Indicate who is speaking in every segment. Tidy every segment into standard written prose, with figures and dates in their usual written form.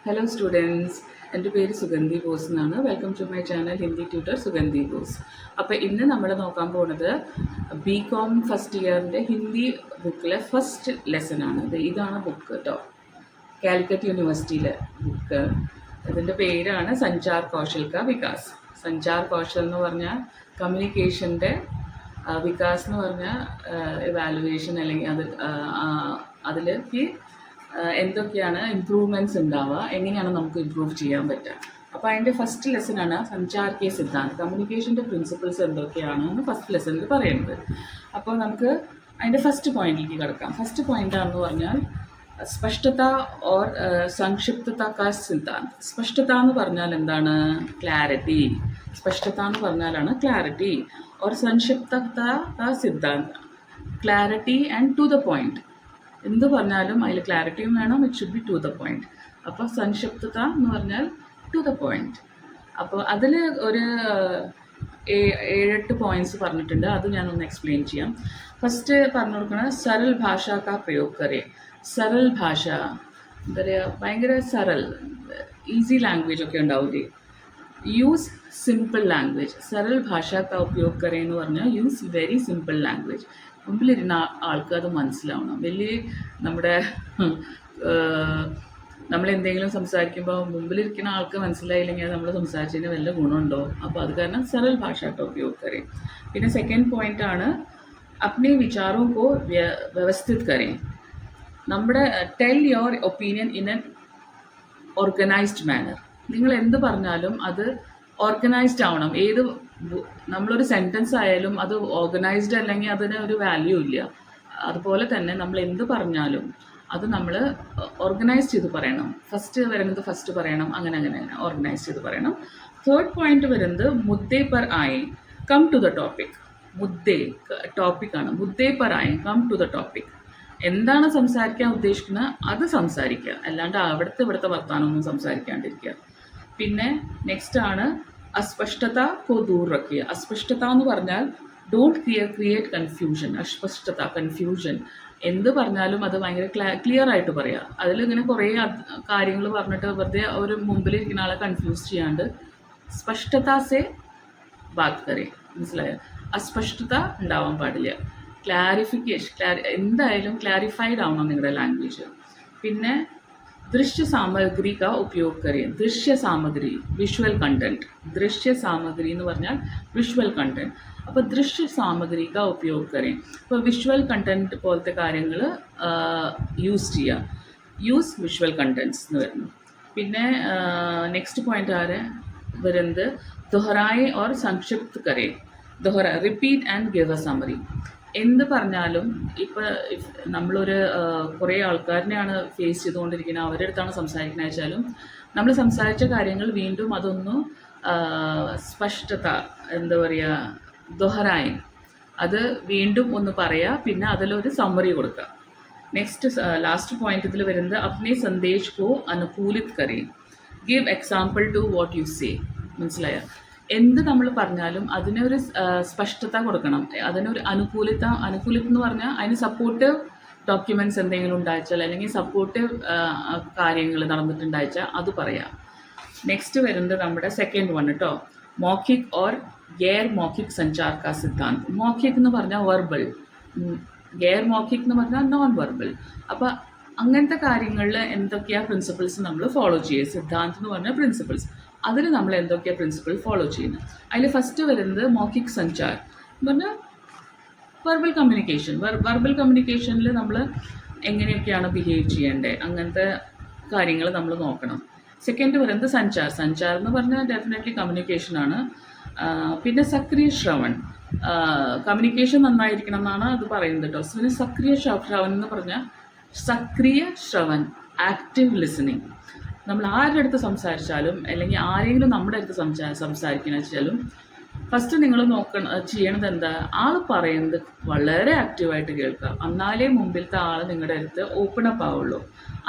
Speaker 1: Hello students, എൻ്റെ പേര് സുഗന്ധി ബോസ് എന്നാണ്. Welcome to my channel Hindi tutor Sugandhi Bose. അപ്പോൾ ഇന്ന് നമ്മൾ നോക്കാൻ പോകുന്നത് BCom ഫസ്റ്റ് ഇയറിൻ്റെ ഹിന്ദി ബുക്കിലെ ഫസ്റ്റ് ലെസനാണ്. ഇതാണ് ബുക്ക് കേട്ടോ, കാലിക്കറ്റ് യൂണിവേഴ്സിറ്റിയിലെ ബുക്ക്. ഇതിൻ്റെ പേരാണ് സഞ്ചാർ കൗശൽ കാ വികാസ്. സഞ്ചാർ കൗശൽ എന്ന് പറഞ്ഞാൽ കമ്മ്യൂണിക്കേഷൻ്റെ, വികാസ് എന്ന് പറഞ്ഞാൽ എവാലുവേഷൻ, അല്ലെങ്കിൽ അതിലേക്ക് എന്തൊക്കെയാണ് ഇമ്പ്രൂവ്മെൻറ്റ്സ് ഉണ്ടാവുക, എങ്ങനെയാണ് നമുക്ക് ഇമ്പ്രൂവ് ചെയ്യാൻ പറ്റുക. അപ്പോൾ അതിൻ്റെ ഫസ്റ്റ് ലെസനാണ് സഞ്ചാർ കെ സിദ്ധാന്ത്, കമ്മ്യൂണിക്കേഷൻ്റെ പ്രിൻസിപ്പിൾസ് എന്തൊക്കെയാണെന്ന് ഫസ്റ്റ് ലെസണിൽ പറയുന്നത്. അപ്പോൾ നമുക്ക് അതിൻ്റെ ഫസ്റ്റ് പോയിന്റിലേക്ക് കിടക്കാം. ഫസ്റ്റ് പോയിൻ്റാണെന്ന് പറഞ്ഞാൽ സ്പഷ്ടത ഓർ സംക്ഷിപ്തത കാ സിദ്ധാന്ത്. സ്പഷ്ടത എന്ന് പറഞ്ഞാൽ എന്താണ്? ക്ലാരിറ്റി. സ്പഷ്ടത എന്ന് പറഞ്ഞാലാണ് ക്ലാരിറ്റി. ഓർ സംക്ഷിപ്തത കാ സിദ്ധാന്ത്, clarity and to the point. എന്ത് പറഞ്ഞാലും അതിൽ ക്ലാരിറ്റിയും വേണം, it should be to the point. അപ്പോൾ സംക്ഷിപ്തത എന്ന് പറഞ്ഞാൽ ടു ദ പോയിന്റ്. അപ്പോൾ അതിൽ ഒരു 7-8 പോയിന്റ്സ് പറഞ്ഞിട്ടുണ്ട്, അത് ഞാനൊന്ന് എക്സ്പ്ലെയിൻ ചെയ്യാം. ഫസ്റ്റ് പറഞ്ഞു കൊടുക്കുന്നത് സരൽ ഭാഷ കാ പ്രयोग കരേ. സരൽ ഭാഷ എന്താ പറയുക, ഭയങ്കര സരൽ, ഈസി ലാംഗ്വേജ് ഒക്കെ ഉണ്ടാവില്ലേ. Use simple language. സരൽ ഭാഷ കാ ഉപयोग കരേ എന്ന് പറഞ്ഞാൽ യൂസ് വെരി സിമ്പിൾ ലാംഗ്വേജ്. മുമ്പിലിരുന്ന ആൾക്ക് അത് മനസ്സിലാവണം. വലിയ നമ്മളെന്തെങ്കിലും സംസാരിക്കുമ്പോൾ മുമ്പിലിരിക്കുന്ന ആൾക്ക് മനസ്സിലായില്ലെങ്കിൽ നമ്മൾ സംസാരിച്ചതിന് വല്ല ഗുണമുണ്ടോ? അപ്പോൾ അത് കാരണം സരൽ ഭാഷ കാ ഉപयोग കരേ. പിന്നെ സെക്കൻഡ് പോയിൻ്റാണ് അപ്നെ വിചാരോ കോ വ്യവസ്ഥിത് കരേ. നമ്മുടെ tell your opinion in an organised manner. നിങ്ങൾ എന്ത് പറഞ്ഞാലും അത് ഓർഗനൈസ്ഡ് ആവണം. നമ്മളൊരു സെൻറ്റൻസ് ആയാലും അത് ഓർഗനൈസ്ഡ് അല്ലെങ്കിൽ അതിന് ഒരു വാല്യൂ ഇല്ല. അതുപോലെ തന്നെ നമ്മൾ എന്ത് പറഞ്ഞാലും അത് നമ്മൾ ഓർഗനൈസ് ചെയ്ത് പറയണം. ഫസ്റ്റ് വരുന്നത് ഫസ്റ്റ് പറയണം, അങ്ങനെ ഓർഗനൈസ് ചെയ്ത് പറയണം. തേർഡ് പോയിന്റ് വരുന്നത് മുദ്ദേ പർ ആയി കം ടു ദ ടോപ്പിക്. മുദ്ദേ ടോപ്പിക്കാണ്. മുദ്ദേ പർ ആയി കം ടു ദ ടോപ്പിക്. എന്താണ് സംസാരിക്കാൻ ഉദ്ദേശിക്കുന്നത് അത് സംസാരിക്കുക, അല്ലാണ്ട് ഇവിടുത്തെ വർത്താനമൊന്നും സംസാരിക്കാണ്ടിരിക്കുക. പിന്നെ നെക്സ്റ്റ് ആണ് അസ്പഷ്ടത കോ ദൂർ റക്കിയ. അസ്പഷ്ടത എന്ന് പറഞ്ഞാൽ ഡോണ്ട് ക്രിയേറ്റ് കൺഫ്യൂഷൻ. അസ്പഷ്ടത, കൺഫ്യൂഷൻ. എന്ത് പറഞ്ഞാലും അത് ഭയങ്കര ക്ലിയർ ആയിട്ട് പറയുക. അതിലിങ്ങനെ കുറേ കാര്യങ്ങൾ പറഞ്ഞിട്ട് വെറുതെ ഒരു മുമ്പിലിരിക്കുന്ന ആളെ കൺഫ്യൂസ് ചെയ്യാണ്ട് സ്പഷ്ടത സേ ബാത് കരേ. മനസ്സിലായോ? അസ്പഷ്ടത ഉണ്ടാവാൻ പാടില്ല. ക്ലാരിഫിക്കേഷൻ, എന്തായാലും ക്ലാരിഫൈഡ് ആവണം നിങ്ങളുടെ ലാംഗ്വേജ്. പിന്നെ ദൃശ്യ സാമഗ്രി കാ ഉപयोग കരേം. ദൃശ്യ സാമഗ്രി, വിഷ്വൽ കണ്ടന്റ്. ദൃശ്യ സാമഗ്രി എന്ന് പറഞ്ഞാൽ വിഷ്വൽ കണ്ടന്റ്. അപ്പോൾ ദൃശ്യ സാമഗ്രി കാ ഉപयोग കരേം. ഇപ്പോൾ വിഷ്വൽ കണ്ടന്റ് പോലത്തെ കാര്യങ്ങൾ യൂസ് ചെയ്യുക. യൂസ് വിഷ്വൽ കണ്ടന്റ്സ് എന്ന് വരുന്നു. പിന്നെ നെക്സ്റ്റ് പോയിന്റ് വരുന്നത് ദോഹറായെ ഓർ സംക്ഷിപ്ത് കരേ. Repeat and give a summary. എന്ത് പറഞ്ഞാലും ഇപ്പോൾ നമ്മളൊരു കുറേ ആൾക്കാരിനെയാണ് ഫേസ് ചെയ്തുകൊണ്ടിരിക്കുന്നത്, അവരുടെ അടുത്താണ് സംസാരിക്കുന്നത് വെച്ചാലും നമ്മൾ സംസാരിച്ച കാര്യങ്ങൾ വീണ്ടും അതൊന്ന് സ്പഷ്ടത, എന്താ പറയുക, ദോഹരായി അത് വീണ്ടും ഒന്ന് പറയുക. പിന്നെ അതിലൊരു സമ്മറി കൊടുക്കുക. നെക്സ്റ്റ് ലാസ്റ്റ് പോയിന്റ് ഇതിൽ വരുന്നത് അപ്നെ സന്ദേശ് കോ അനുകൂലിത് കരേ. Give example to what you say. മനസ്സിലായ? എന്ത് നമ്മൾ പറഞ്ഞാലും അതിനൊരു സ്പഷ്ടത കൊടുക്കണം, അതിനൊരു അനുകൂലിതം എന്ന് പറഞ്ഞാൽ അതിന് സപ്പോർട്ടീവ് ഡോക്യുമെൻറ്റ്സ് എന്തെങ്കിലും ഉണ്ടായിച്ചാൽ, അല്ലെങ്കിൽ സപ്പോർട്ടീവ് കാര്യങ്ങൾ നടന്നിട്ടുണ്ടായിച്ചാൽ അത് പറയാം. നെക്സ്റ്റ് വരുന്നത് നമ്മുടെ സെക്കൻഡ് വൺ കേട്ടോ, മൗഖിക് ഓർ ഗൈർ മൗഖിക് സഞ്ചാർ കാ സിദ്ധാന്ത്. മൗഖിക് എന്ന് പറഞ്ഞാൽ വെർബൽ, ഗൈർ മൗഖിക് എന്ന് പറഞ്ഞാൽ നോൺ വെർബൽ. അപ്പോൾ അങ്ങനത്തെ കാര്യങ്ങളിൽ എന്തൊക്കെയാണ് പ്രിൻസിപ്പിൾസ് നമ്മൾ ഫോളോ ചെയ്യുക. സിദ്ധാന്ത് എന്ന് പറഞ്ഞാൽ പ്രിൻസിപ്പിൾസ്, അതിൽ നമ്മൾ എന്തൊക്കെയാണ് പ്രിൻസിപ്പിൾ ഫോളോ ചെയ്യുന്നത്. അതിൽ ഫസ്റ്റ് വരുന്നത് മൗഖിക് സഞ്ചാർ എന്ന് പറഞ്ഞാൽ വെർബൽ കമ്മ്യൂണിക്കേഷൻ. വെർബൽ കമ്മ്യൂണിക്കേഷനിൽ നമ്മൾ എങ്ങനെയൊക്കെയാണ് ബിഹേവ് ചെയ്യേണ്ടത്, അങ്ങനത്തെ കാര്യങ്ങൾ നമ്മൾ നോക്കണം. സെക്കൻഡ് വരുന്നത് സഞ്ചാർ എന്ന് പറഞ്ഞാൽ ഡെഫിനറ്റ്ലി കമ്മ്യൂണിക്കേഷനാണ്. പിന്നെ സക്രിയ ശ്രവൺ, കമ്മ്യൂണിക്കേഷൻ നന്നായിരിക്കണം എന്നാണ് അത് പറയുന്നത് കേട്ടോ. പിന്നെ സക്രിയ ശ്രവൺ എന്ന് പറഞ്ഞാൽ സക്രിയ ശ്രവൺ, ആക്റ്റീവ് ലിസണിങ്. നമ്മൾ ആരുടെ അടുത്ത് സംസാരിച്ചാലും അല്ലെങ്കിൽ ആരെങ്കിലും നമ്മുടെ അടുത്ത് സംസാരിക്കണം വെച്ചാലും ഫസ്റ്റ് നിങ്ങൾ ചെയ്യണത് എന്താ, ആൾ പറയുന്നത് വളരെ ആക്റ്റീവായിട്ട് കേൾക്കുക. എന്നാലേ മുമ്പിലത്തെ ആൾ നിങ്ങളുടെ അടുത്ത് ഓപ്പൺ അപ്പ് ആവുള്ളൂ,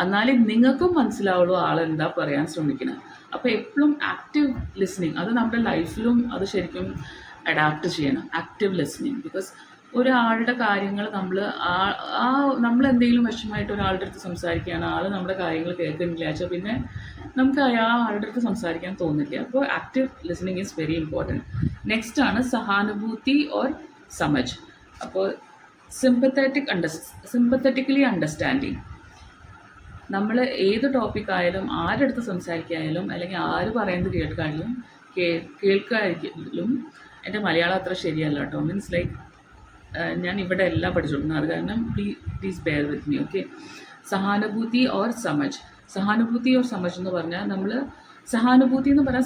Speaker 1: എന്നാലേ നിങ്ങൾക്കും മനസ്സിലാവുള്ളൂ ആളെന്താ പറയാൻ ശ്രമിക്കുന്നത്. അപ്പോൾ എപ്പോഴും ആക്റ്റീവ് ലിസണിങ്, അത് നമ്മുടെ ലൈഫിലും അത് ശരിക്കും അഡാപ്റ്റ് ചെയ്യണം. ആക്റ്റീവ് ലിസണിങ്, ബിക്കോസ് ഒരാളുടെ കാര്യങ്ങൾ നമ്മൾ ആ ആ നമ്മളെന്തെങ്കിലും വിഷമമായിട്ട് ഒരാളുടെ അടുത്ത് സംസാരിക്കുകയാണ്, ആൾ നമ്മുടെ കാര്യങ്ങൾ കേൾക്കുന്നില്ല വെച്ചാൽ പിന്നെ നമുക്ക് ആ ആളുടെ അടുത്ത് സംസാരിക്കാൻ തോന്നില്ല. അപ്പോൾ active listening is very important. Next ആണ് സഹാനുഭൂതി ഓർ സമജ്. അപ്പോൾ സിമ്പത്തറ്റിക്കലി അണ്ടർസ്റ്റാൻഡിങ്. നമ്മൾ ഏത് ടോപ്പിക് ആയാലും ആരുടെ അടുത്ത് സംസാരിക്കായാലും അല്ലെങ്കിൽ ആര് പറയുന്നത് കേൾക്കാതിരിക്കലും, എൻ്റെ മലയാളം അത്ര ശരിയല്ല കേട്ടോ, മീൻസ് ലൈക്ക് ഞാൻ ഇവിടെ എല്ലാം പഠിച്ചുകൊടുക്കുന്നത്, അത് കാരണം please bear with me, okay. സഹാനുഭൂതി ഓർ സമജ്. സഹാനുഭൂതി ഓർ സമജ് എന്ന് പറഞ്ഞാൽ നമ്മൾ സഹാനുഭൂതി എന്ന് പറഞ്ഞാൽ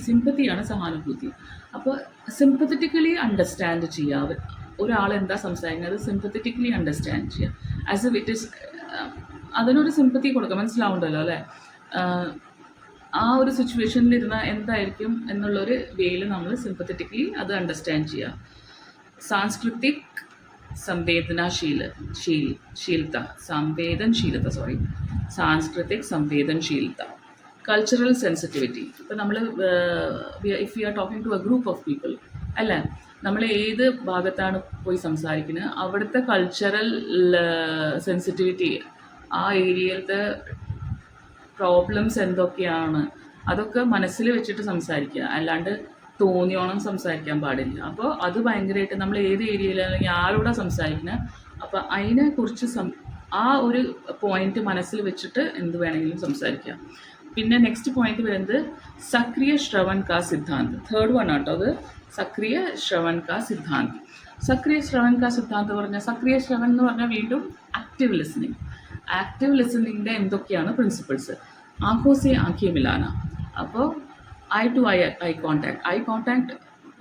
Speaker 1: സിമ്പത്തിയാണ് സഹാനുഭൂതി. അപ്പോൾ സിമ്പത്തറ്റിക്കലി അണ്ടർസ്റ്റാൻഡ് ചെയ്യുക, ഒരാൾ എന്താ സംസാരിക്കുന്നത് സിമ്പത്തറ്റിക്കലി അണ്ടർസ്റ്റാൻഡ് ചെയ്യുക, ആസ് എ ഇറ്റ് ഇസ് അതിനൊരു സിമ്പത്തി കൊടുക്കുക, മനസ്സിലാവുണ്ടല്ലോ അല്ലേ. ആ ഒരു സിറ്റുവേഷനിൽ ഇരുന്ന എന്തായിരിക്കും എന്നുള്ളൊരു വേയിൽ നമ്മൾ സിമ്പത്തറ്റിക്കലി അത് അണ്ടർസ്റ്റാൻഡ് ചെയ്യുക. സാംസ്കൃതിക് സംവേദനശീലത. Cultural sensitivity. ഇപ്പോൾ നമ്മൾ if you are talking to a group of people അല്ലേ, നമ്മൾ ഏത് ഭാഗത്താണ് പോയി സംസാരിക്കുന്നത് അവിടുത്തെ കൾച്ചറൽ സെൻസിറ്റിവിറ്റി, ആ ഏരിയയിലത്തെ പ്രോബ്ലംസ് എന്തൊക്കെയാണ് അതൊക്കെ മനസ്സിൽ വെച്ചിട്ട് സംസാരിക്കുക, അല്ലാണ്ട് തോന്നിയോണം സംസാരിക്കാൻ പാടില്ല. അപ്പോൾ അത് ഭയങ്കരമായിട്ട് നമ്മൾ ഏത് ഏരിയയിൽ അല്ലെങ്കിൽ ആരോടാ സംസാരിക്കുന്നത് അപ്പോൾ അതിനെക്കുറിച്ച് ആ ഒരു പോയിന്റ് മനസ്സിൽ വെച്ചിട്ട് എന്ത് വേണമെങ്കിലും സംസാരിക്കാം. പിന്നെ നെക്സ്റ്റ് പോയിന്റ് വരുന്നത് സക്രിയ ശ്രവൺ കാ സിദ്ധാന്ത്. തേർഡ് വൺ ആട്ടോ അത്, സക്രിയ ശ്രവൺ കാ സിദ്ധാന്ത്. സക്രിയ ശ്രവൺ കാ സിദ്ധാന്ത് പറഞ്ഞാൽ, സക്രിയ ശ്രവൺ എന്ന് പറഞ്ഞാൽ വീണ്ടും ആക്റ്റീവ് ലിസണിങ്. ആക്റ്റീവ് ലിസണിങ്ങിൻ്റെ എന്തൊക്കെയാണ് പ്രിൻസിപ്പിൾസ്? ആംഖോ സെ ആംഖേ മിലാന. അപ്പോൾ ഐ ടു ഐ കോണ്ടാക്ട്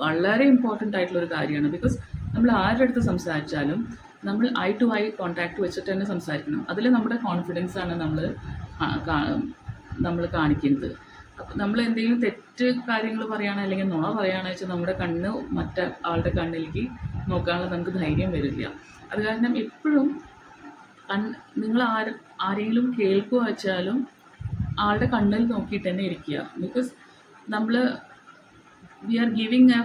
Speaker 1: വളരെ ഇമ്പോർട്ടൻ്റ് ആയിട്ടുള്ളൊരു കാര്യമാണ്. ബിക്കോസ് നമ്മൾ ആരുടെ അടുത്ത് സംസാരിച്ചാലും നമ്മൾ ഐ ടു ഐ കോണ്ടാക്ട് വെച്ചിട്ട് തന്നെ സംസാരിക്കണം. അതിൽ നമ്മുടെ കോൺഫിഡൻസാണ് നമ്മൾ കാണിക്കുന്നത്. അപ്പം നമ്മൾ എന്തെങ്കിലും തെറ്റ് കാര്യങ്ങൾ പറയുകയാണ് അല്ലെങ്കിൽ നുണ പറയുകയാണെന്ന് വെച്ചാൽ നമ്മുടെ കണ്ണ് മറ്റേ ആളുടെ കണ്ണിലേക്ക് നോക്കാനുള്ള നമുക്ക് ധൈര്യം വരില്ല. അത് കാരണം എപ്പോഴും നിങ്ങൾ ആരെങ്കിലും കേൾക്കുക വെച്ചാലും ആളുടെ കണ്ണിൽ നോക്കിയിട്ട് തന്നെ ഇരിക്കുക. ബിക്കോസ് നമ്മൾ we are giving a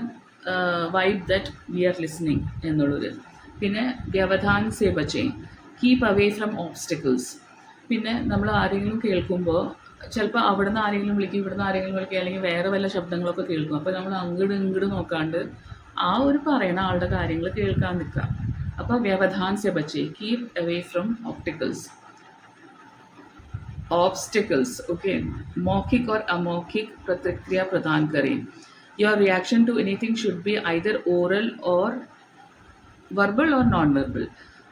Speaker 1: vibe that we are listening എന്നുള്ളത്. പിന്നെ വ്യവധാൻ സേ ബച്ചേ, കീപ്പ് അവേ ഫ്രം ഓബ്സ്റ്റക്കിൾസ്. പിന്നെ നമ്മൾ ആരെങ്കിലും കേൾക്കുമ്പോൾ ചിലപ്പോൾ അവിടെ നിന്ന് ആരെങ്കിലും വിളിക്കും, ഇവിടുന്ന് ആരെങ്കിലും വിളിക്കുക, അല്ലെങ്കിൽ വേറെ വല്ല ശബ്ദങ്ങളൊക്കെ കേൾക്കും. അപ്പോൾ നമ്മൾ അങ്ങോട്ട് നോക്കാണ്ട് ആ ഒരു പറയുന്ന ആളുടെ കാര്യങ്ങൾ കേൾക്കാൻ നിൽക്കുക. അപ്പോൾ വ്യവധാൻ സേ ബച്ചേ, keep away from obstacles. Okay, मौखिक और अमौखिक प्रतिक्रिया प्रदान करें. Your reaction to anything should be either oral or verbal or non-verbal.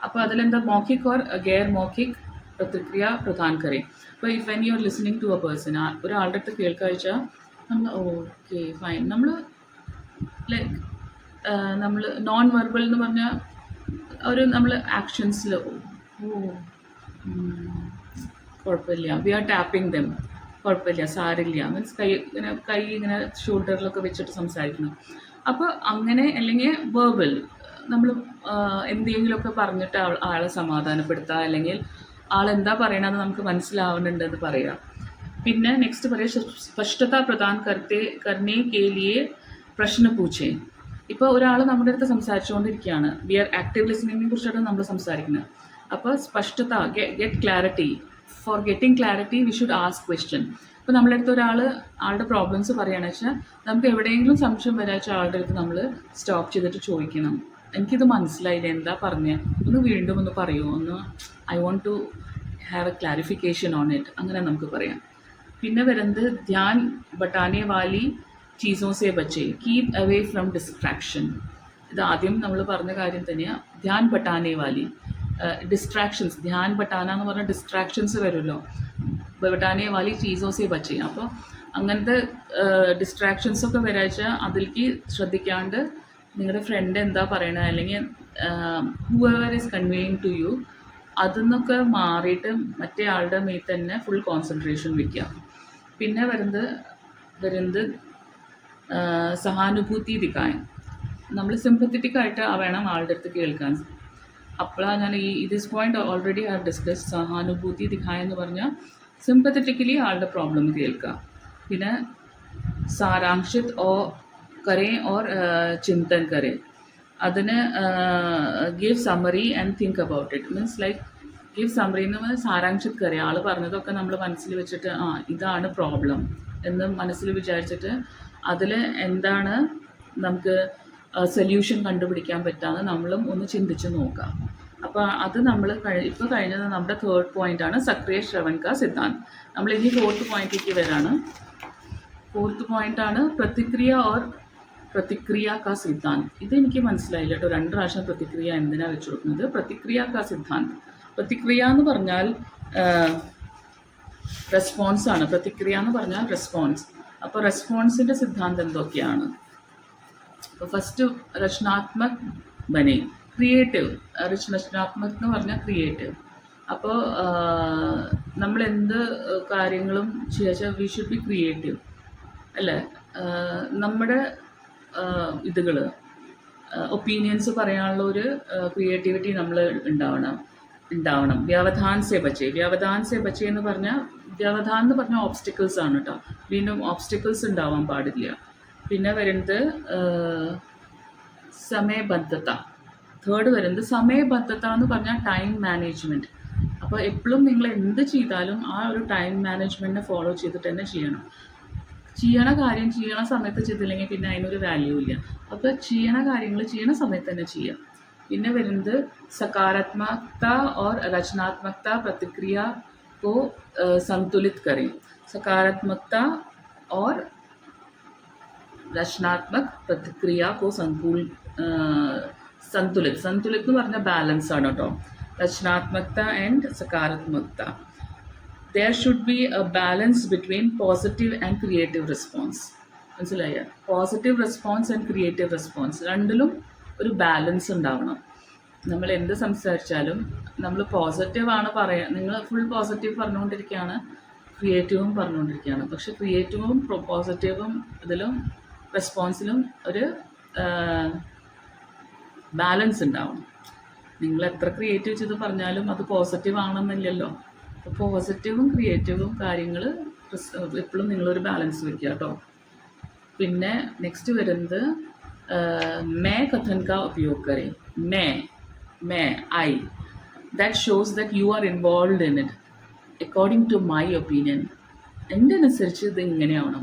Speaker 1: അപ്പോൾ അതിലെന്താ മൗഖിക് ഓർ ഗൈർ മൗഖിക് പ്രതിക്രിയ പ്രദാൻ കരേ. അപ്പോൾ if when you are listening to a person, ഒരാളുടെ അടുത്ത് കേൾക്കാഴ്ചാൽ നമ്മൾ ഓക്കെ ഫൈൻ, ലൈക്ക് നമ്മൾ നോൺ വെർബൽ എന്ന് പറഞ്ഞാൽ നമ്മൾ ആക്ഷൻസിൽ കുഴപ്പമില്ല, വി ആർ ടാപ്പിംഗ് ദം, കുഴപ്പമില്ല, സാരില്ല, മീൻസ് കൈ ഇങ്ങനെ ഷോൾഡറിലൊക്കെ വെച്ചിട്ട് സംസാരിക്കണം. അപ്പോൾ അങ്ങനെ, അല്ലെങ്കിൽ വേർബൽ നമ്മൾ എന്തെങ്കിലുമൊക്കെ പറഞ്ഞിട്ട് ആളെ സമാധാനപ്പെടുത്തുക, അല്ലെങ്കിൽ ആളെന്താ പറയണത് നമുക്ക് മനസ്സിലാവുന്നുണ്ടെന്ന് പറയുക. പിന്നെ നെക്സ്റ്റ് പറയുക സ്പഷ്ടത പ്രദാൻ കർണേ കേ ലിയേ പ്രശ്ന പൂച്ചേ. ഇപ്പോൾ ഒരാൾ നമ്മുടെ അടുത്ത് സംസാരിച്ചുകൊണ്ടിരിക്കുകയാണ്, വി ആർ ആക്റ്റീവ് ലിസണിങ്ങിനെ കുറിച്ചാണ് നമ്മൾ സംസാരിക്കുന്നത്. അപ്പോൾ സ്പഷ്ടത, get clarity. For getting clarity we should ask question. ഇപ്പോൾ നമ്മളെ അടുത്ത് ആളുടെ പ്രോബ്ലംസ് പറയുകയാണെന്ന് വെച്ചാൽ നമുക്ക് എവിടെയെങ്കിലും സംശയം വരാച്ച ആളുടെ അടുത്ത് നമ്മൾ സ്റ്റോപ്പ് ചെയ്തിട്ട് ചോദിക്കണം, എനിക്കിത് മനസ്സിലായില്ല, എന്താ പറഞ്ഞത്, വീണ്ടും ഒന്ന് പറയുമോ, I want to have a clarification on it, അങ്ങനെ നമുക്ക് പറയാം. പിന്നെ വരുന്നത് ധ്യാൻ ബട്ടാനെ വാലി ചീസോ സേ ബച്ചേ, കീപ് അവേ ഫ്രം ഡിസ്ട്രാക്ഷൻ. ഇത് ആദ്യം നമ്മൾ പറഞ്ഞ കാര്യം തന്നെയാണ്. ധ്യാൻ ബട്ടാനെ വാലി, ഡിസ്ട്രാക്ഷൻസ്, ധ്യാൻ ബട്ടാന എന്ന് പറഞ്ഞാൽ ഡിസ്ട്രാക്ഷൻസ് വരുമല്ലോ, ബട്ടാനെ വാലി ചീസോ സേ ബച്ചേ. അപ്പോൾ അങ്ങനത്തെ ഡിസ്ട്രാക്ഷൻസൊക്കെ വരാച്ചാൽ അതിലേക്ക് ശ്രദ്ധിക്കാണ്ട് നിങ്ങളുടെ ഫ്രണ്ട് എന്താ പറയണത്, അല്ലെങ്കിൽ whoever is conveying to you, അതിൽ മാറിയിട്ട് മറ്റേ ആളുടെ മേത്ത് തന്നെ ഫുൾ കോൺസെൻട്രേഷൻ വയ്ക്കുക. പിന്നെ വരുന്നത് സഹാനുഭൂതി ദിക്കായൻ. നമ്മൾ സിമ്പത്തറ്റിക്കായിട്ട് വേണം ആളുടെ അടുത്ത് കേൾക്കാൻ. അപ്പോഴാണ് ഞാൻ this point already have discuss. സഹാനുഭൂതി ദിക്കായ എന്ന് പറഞ്ഞാൽ സിമ്പത്തറ്റിക്കലി ആളുടെ പ്രോബ്ലം കേൾക്കുക. പിന്നെ സാരാംശിത് കരേ ഓർ ചിന്തൻ കരേ. അതിന് give summary and think about it. Means like give summary എന്ന് പറഞ്ഞാൽ സാരാംശത്ത് കയറി ആൾ പറഞ്ഞതൊക്കെ നമ്മൾ മനസ്സിൽ വെച്ചിട്ട് ഇതാണ് പ്രോബ്ലം എന്ന് മനസ്സിൽ വിചാരിച്ചിട്ട് അതിൽ എന്താണ് നമുക്ക് സൊല്യൂഷൻ കണ്ടുപിടിക്കാൻ പറ്റാമെന്ന് നമ്മളും ഒന്ന് ചിന്തിച്ച് നോക്കാം. അപ്പോൾ അത് നമ്മൾ ഇപ്പോൾ കഴിഞ്ഞത് നമ്മുടെ തേർഡ് പോയിൻ്റാണ് സക്രിയ ശ്രവൺ കാ സിദ്ധാന്ത്. നമ്മൾ ഇനി ഫോർത്ത് പോയിന്റിലേക്ക് വരാണ്. ഫോർത്ത് പോയിൻ്റാണ് പ്രതിക്രിയ ഓർ പ്രതിക്രിയ കാ സിദ്ധാന്ത്. ഇതെനിക്ക് മനസ്സിലായില്ല കേട്ടോ, 2 പ്രാവശ്യം പ്രതിക്രിയ എന്തിനാണ് വെച്ച് കൊടുക്കുന്നത്. പ്രതിക്രിയ കാ സിദ്ധാന്ത്, പ്രതിക്രിയ എന്ന് പറഞ്ഞാൽ റെസ്പോൺസാണ്. പ്രതിക്രിയ എന്ന് പറഞ്ഞാൽ റെസ്പോൺസ്. അപ്പോൾ റെസ്പോൺസിൻ്റെ സിദ്ധാന്തം എന്തൊക്കെയാണ്? അപ്പോൾ ഫസ്റ്റ് രചനാത്മക് ബനെ, ക്രിയേറ്റീവ്. രചനാത്മക് എന്ന് പറഞ്ഞാൽ ക്രിയേറ്റീവ്. അപ്പോൾ നമ്മൾ എന്ത് കാര്യങ്ങളും ചെയ്യാച്ചാൽ വി ഷുഡ് ബി ക്രിയേറ്റീവ് അല്ലേ. നമ്മുടെ ഇതുകൾ ഒപ്പീനിയൻസ് പറയാനുള്ള ഒരു ക്രിയേറ്റിവിറ്റി നമ്മൾ ഉണ്ടാവണം. വ്യവധാൻ സെ ബച്ചെ. വ്യവധാൻ സെ ബച്ചെ എന്ന് പറഞ്ഞാൽ വ്യവധാൻ എന്ന് പറഞ്ഞാൽ ഓബ്സ്റ്റിക്കിൾസ് ആണ് കേട്ടോ. വീണ്ടും ഓബ്സ്റ്റിക്കിൾസ് ഉണ്ടാവാൻ പാടില്ല. പിന്നെ വരുന്നത് സമയബദ്ധത. തേർഡ് വരുന്നത് സമയബദ്ധത എന്ന് പറഞ്ഞാൽ ടൈം മാനേജ്മെൻറ്റ്. അപ്പോൾ എപ്പോഴും നിങ്ങൾ എന്ത് ചെയ്താലും ആ ഒരു ടൈം മാനേജ്മെൻറ്റിനെ ഫോളോ ചെയ്തിട്ട് തന്നെ ചെയ്യണം. ചെയ്യണ കാര്യം ചെയ്യണ സമയത്ത് ചെയ്തില്ലെങ്കിൽ പിന്നെ അതിനൊരു വാല്യൂ ഇല്ല. അപ്പോൾ ചെയ്യണ കാര്യങ്ങൾ ചെയ്യണ സമയത്ത് തന്നെ ചെയ്യാം. പിന്നെ വരുന്നത് സകാരാത്മകത और रचनात्मकता प्रतिक्रिया को संतुलित करें. सकारात्मकता और रचनात्मक प्रतिक्रिया को संतुलित എന്ന് പറഞ്ഞാൽ ബാലൻസ് ആണ് കേട്ടോ. रचनात्मकता and सकारात्मकता. There should be a balance between positive and creative response. മനസ്സിലായ? Positive response and creative response രണ്ടിലും ഒരു ബാലൻസ് ഉണ്ടാവണം. നമ്മൾ എന്ത് സംസാരിച്ചാലും നമ്മൾ പോസിറ്റീവാണ് നിങ്ങൾ ഫുൾ പോസിറ്റീവ് പറഞ്ഞുകൊണ്ടിരിക്കുകയാണ്, ക്രിയേറ്റീവും പറഞ്ഞുകൊണ്ടിരിക്കുകയാണ്. പക്ഷെ ക്രിയേറ്റീവും പോസിറ്റീവും ഇതിലും റെസ്പോൺസിലും ഒരു ബാലൻസ് ഉണ്ടാവണം. നിങ്ങൾ എത്ര ക്രിയേറ്റീവ് ചെയ്ത് പറഞ്ഞാലും അത് പോസിറ്റീവ് ആണെന്നില്ലല്ലോ. അപ്പോൾ പോസിറ്റീവും ക്രിയേറ്റീവും കാര്യങ്ങൾ എപ്പോഴും നിങ്ങളൊരു ബാലൻസ് വെക്കുക കേട്ടോ. പിന്നെ നെക്സ്റ്റ് വരുന്നത് മേ കഥൻ കാ ഉപयोग करें. मैं I that shows that you are involved in it according to my opinion. എൻ്റെ അനുസരിച്ച് ഇത് ഇങ്ങനെയാവണം,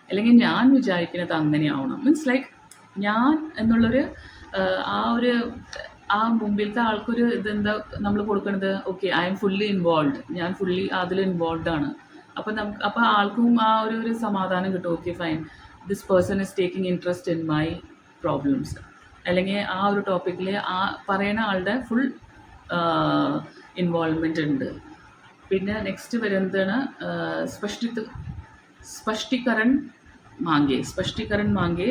Speaker 1: അല്ലെങ്കിൽ ഞാൻ വിചാരിക്കുന്നത് അങ്ങനെയാവണം. മീൻസ് ലൈക്ക് ഞാൻ എന്നുള്ളൊരു ആ മുമ്പിലത്തെ ആൾക്കൊരു ഇതെന്താ നമ്മൾ കൊടുക്കുന്നത്, okay I M fully involve, ഞാൻ ഫുള്ളി അതിൽ ഇൻവോൾവ് ആണ്. അപ്പോൾ ആൾക്കും ആ ഒരു സമാധാനം കിട്ടും. Okay fine, this person is taking interest in my problems. അല്ലെങ്കിൽ ആ ഒരു ടോപ്പിക്കിൽ ആ പറയുന്ന ആളുടെ ഫുൾ ഇൻവോൾവ്മെൻ്റ് ഉണ്ട്. പിന്നെ നെക്സ്റ്റ് വരുന്നതാണ് സ്പഷ്ടീകരൺ മാങ്കെ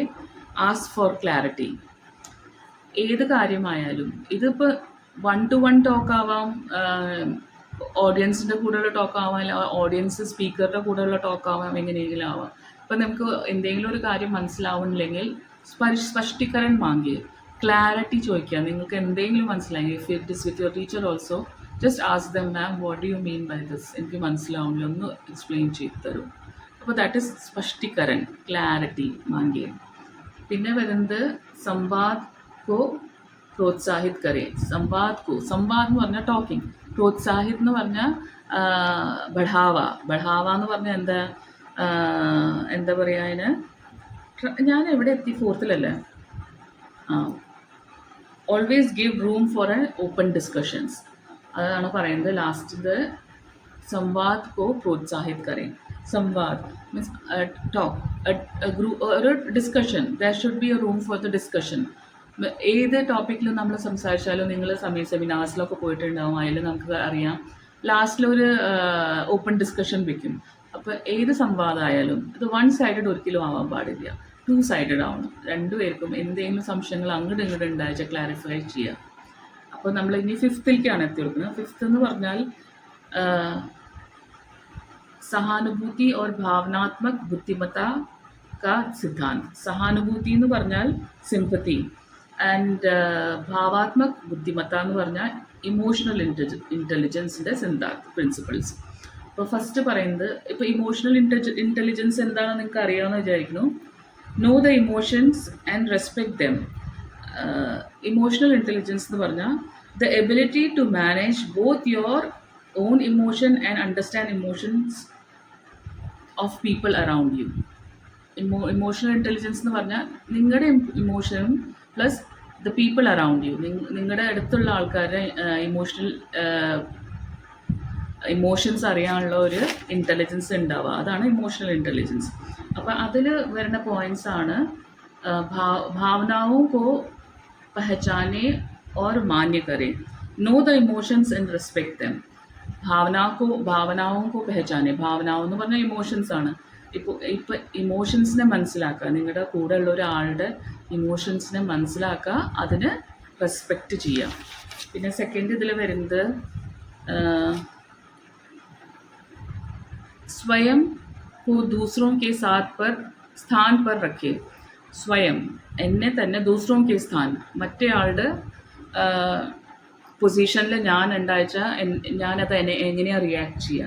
Speaker 1: ആസ്ക് ഫോർ ക്ലാരിറ്റി. ഏത് കാര്യമായാലും ഇതിപ്പോൾ 1-to-1 ടോക്ക് ആവാം, ഓഡിയൻസിൻ്റെ കൂടെയുള്ള ടോക്ക് ആവാം, അല്ല ഓഡിയൻസ് സ്പീക്കറുടെ കൂടെയുള്ള ടോക്ക് ആവാം, എങ്ങനെയെങ്കിലും ആവാം. ഇപ്പം നമുക്ക് എന്തെങ്കിലും ഒരു കാര്യം മനസ്സിലാവുന്നില്ലെങ്കിൽ സ്പഷ്ടീകരൺ മാങ്കെ, ക്ലാരിറ്റി ചോദിക്കുക. നിങ്ങൾക്ക് എന്തെങ്കിലും മനസ്സിലായെങ്കിൽ if it is with your teacher also just ask them, ma'am what do you mean by this, എനിക്ക് മനസ്സിലാവുന്നില്ല, ഒന്ന് എക്സ്പ്ലെയിൻ ചെയ്ത് തരും. അപ്പോൾ ദാറ്റ് ഇസ് സ്പഷ്ടീകരൺ, ക്ലാരിറ്റി മാങ്കെ. പിന്നെ വരുന്നത് സംവാദ് को പ്രോത്സാഹിത് കരേ. സംവാദ് എന്ന് പറഞ്ഞാൽ ടോക്കിംഗ്, പ്രോത്സാഹിത് എന്ന് പറഞ്ഞാൽ ബഢാവ എന്ന് പറഞ്ഞാൽ എന്താ പറയുക അതിന്. ഞാൻ എവിടെ എത്തി? 4th always give room for A open discussions. അതാണ് പറയുന്നത് ലാസ്റ്റ്. സംവാദ് കോ പ്രോത്സാഹിത് കരേ. സംവാദ് മീൻസ് ടോക്ക്, ഒരു discussion. There should be A room for the discussion. ഏത് ടോപ്പിക്കിലും നമ്മൾ സംസാരിച്ചാലും നിങ്ങൾ സെമിനാർസിലൊക്കെ പോയിട്ടുണ്ടാവും, അതിൽ നമുക്ക് അറിയാം ലാസ്റ്റിലൊരു ഓപ്പൺ ഡിസ്കഷൻ വയ്ക്കും. അപ്പോൾ ഏത് സംവാദമായാലും ഇത് 1 സൈഡഡ് ഒരിക്കലും ആവാൻ പാടില്ല, 2 സൈഡഡ് ആവണം. രണ്ടുപേർക്കും എന്തെങ്കിലും സംശയങ്ങൾ അങ്ങോട്ടും ഇങ്ങോട്ടും ഉണ്ടായിച്ചാൽ ക്ലാരിഫൈ ചെയ്യുക. അപ്പോൾ നമ്മൾ ഇനി 5th എത്തി കൊടുക്കുന്നത്. 5th എന്ന് പറഞ്ഞാൽ സഹാനുഭൂതി और भावनात्मक बुद्धिमत्ता का सिद्धांत. സഹാനുഭൂതി എന്ന് പറഞ്ഞാൽ സിമ്പത്തി, ആൻഡ് ഭാവാത്മക് ബുദ്ധിമത്ത എന്ന് പറഞ്ഞാൽ ഇമോഷണൽ ഇൻ്റലിജൻസിൻ്റെ പ്രിൻസിപ്പിൾസ്. അപ്പോൾ ഫസ്റ്റ് പറയുന്നത്, ഇപ്പോൾ ഇമോഷണൽ ഇൻ്റലിജൻസ് എന്താണെന്ന് നിങ്ങൾക്ക് അറിയാമെന്ന് വിചാരിക്കുന്നു. Know the emotions and respect them. Emotional intelligence എന്ന് പറഞ്ഞാൽ the ability to manage both your own emotion and understand emotions of people around you. Emotional intelligence എന്ന് പറഞ്ഞാൽ നിങ്ങളുടെ ഇമോഷനും plus the people around you, നിങ്ങളുടെ അടുത്തുള്ള ആൾക്കാരുടെ ഇമോഷൻസ് അറിയാനുള്ള ഒരു ഇൻ്റലിജൻസ് ഉണ്ടാവുക, അതാണ് ഇമോഷണൽ ഇൻ്റലിജൻസ്. അപ്പോൾ അതിൽ വരുന്ന പോയിൻറ്റ്സ് ആണ് भावनाओं को पहचाने और मान्य करें, know the emotions and respect them. ഭാവനാവും പെഹച്ചാനെ, ഭാവനാവ് എന്ന് പറഞ്ഞാൽ ഇമോഷൻസ് ആണ്. ഇപ്പോൾ ഇമോഷൻസിനെ മനസ്സിലാക്കുക, നിങ്ങളുടെ കൂടെ ഉള്ള ഒരാളുടെ ഇമോഷൻസിനെ മനസ്സിലാക്കുക, അതിന് റെസ്പെക്റ്റ് ചെയ്യുക. പിന്നെ സെക്കൻഡ് ഇതിൽ വരുന്നത് സ്വയം को दूसरों के साथ पर स्थान पर रखे. സ്വയം എന്നെ തന്നെ ദൂസറോं के स्थान, മറ്റേ ആളുടെ പൊസിഷനിൽ ഞാൻ ഉണ്ടായിച്ചാൽ ഞാനത് എങ്ങനെയാണ് റിയാക്ട് ചെയ്യുക.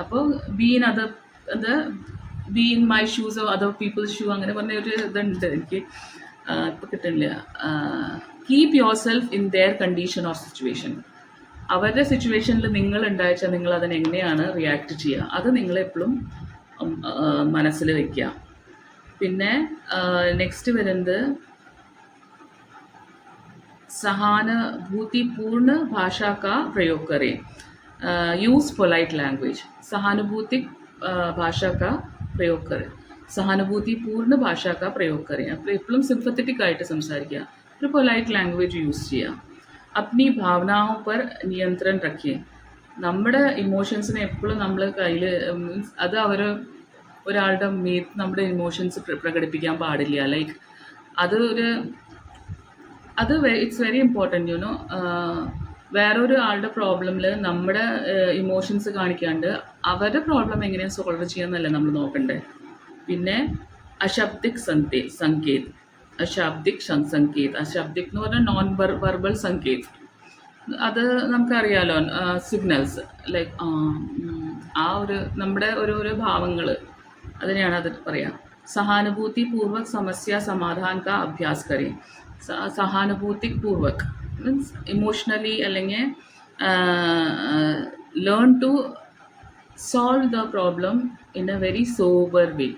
Speaker 1: അപ്പോൾ be in my shoes or other people's shoe, അങ്ങനെ പറഞ്ഞ ഒരു ഇതുണ്ട് എനിക്ക് ഇപ്പോൾ കിട്ടുന്നില്ല. Keep yourself in their condition or situation. അവരുടെ സിറ്റുവേഷനിൽ നിങ്ങൾ ഉണ്ടായിച്ചാൽ നിങ്ങൾ അതിനെങ്ങനെയാണ് റിയാക്ട് ചെയ്യുക, അത് നിങ്ങളെപ്പോഴും മനസ്സിൽ വയ്ക്കുക. പിന്നെ നെക്സ്റ്റ് വരുന്നത് सहानुभूतिपूर्ण भाषा का प्रयोग करें, यूज़ पोलाइट लैंग्वेज. सहानुभूति भाषा का प्रयोग करें, സഹാനുഭൂതിപൂർണ്ണ ഭാഷ का प्रयोग करें. അപ്പോൾ എപ്പോഴും സിംപത്തറ്റിക് ആയിട്ട് സംസാരിക്കുക, ഒരു പൊലൈറ്റ് ലാംഗ്വേജ് യൂസ് ചെയ്യുക. अपनी भावनाओं पर नियंत्रण रखें. നമ്മുടെ ഇമോഷൻസിനെ എപ്പോഴും നമ്മൾ കയ്യിൽ മീൻസ് അത് ഒരാളുടെ മീത്ത് നമ്മുടെ ഇമോഷൻസ് പ്രകടിപ്പിക്കാൻ പാടില്ല. ലൈക്ക് അത് ഇറ്റ്സ് വെരി ഇമ്പോർട്ടൻറ്റ് യുനോ. വേറൊരു ആളുടെ പ്രോബ്ലമിൽ നമ്മുടെ ഇമോഷൻസ് കാണിക്കാണ്ട് അവരുടെ പ്രോബ്ലം എങ്ങനെയാണ് സോൾവ് ചെയ്യാമെന്നല്ല നമ്മൾ നോക്കണ്ടേ. പിന്നെ അശബ്ദിക് സങ്കേത് എന്ന് പറഞ്ഞാൽ നോൺ വെർബൽ സങ്കേത്, അത് നമുക്കറിയാലോ, സിഗ്നൽസ് ലൈക്ക് ആ ഒരു നമ്മുടെ ഓരോരോ ഭാവങ്ങൾ, അതിനെയാണ് അത് പറയാം. സഹാനുഭൂതിപൂർവക് സമസ്യ സമാധാൻ കാ അഭ്യാസ് കരേം. സഹാനുഭൂതിപൂർവക് മീൻസ് ഇമോഷണലി അല്ലെങ്കിൽ learn to solve the problem in a very sober way.